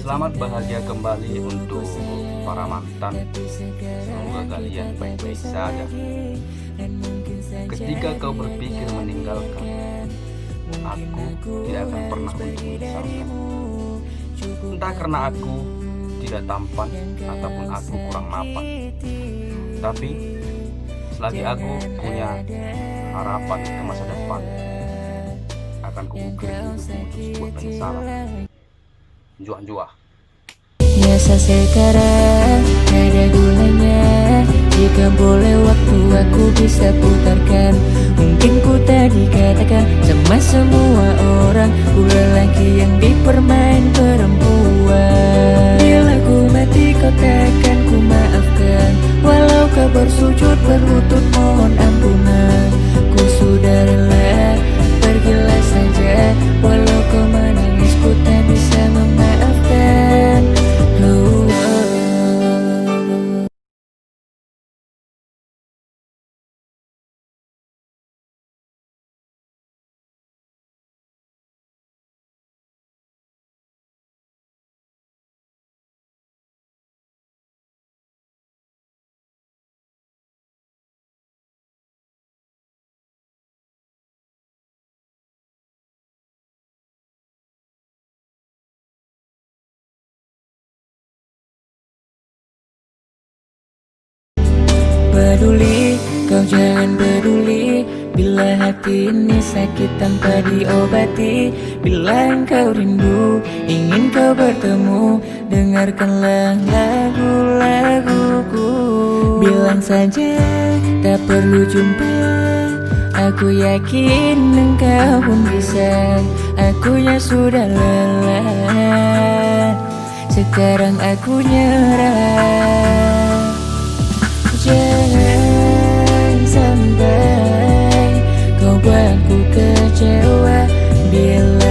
Selamat bahagia kembali untuk para mantan. Semoga kalian baik-baik saja. Ketika kau berpikir meninggalkan, aku tidak akan pernah untuk menyesalkan. Entah karena aku tidak tampan ataupun aku kurang mapan, tapi selagi aku punya harapan ke masa depan, akan kuukir hidupmu untuk sebuah penyesalan. Juah-juah. Biasa sekarang gak ada gunanya. Jika boleh waktu aku bisa putarkan. Mungkin ku tadi katakan sama semua orang, ku lelaki yang dipermain perempuan. Bila ku mati kau takkan ku maafkan, walau kau bersujud berlutut mohon ampunan. Ku sudah rela, pergilah saja, walau kau menangis ku tak bisa memaafkan. Peduli, kau jangan peduli. Bila hati ini sakit tanpa diobati, bila engkau rindu, ingin kau bertemu, dengarkanlah lagu-laguku. Bilang saja tak perlu jumpa, aku yakin engkau pun bisa. Akunya sudah lelah, sekarang aku nyerah. Jangan sampai kau buatku kecewa. Bila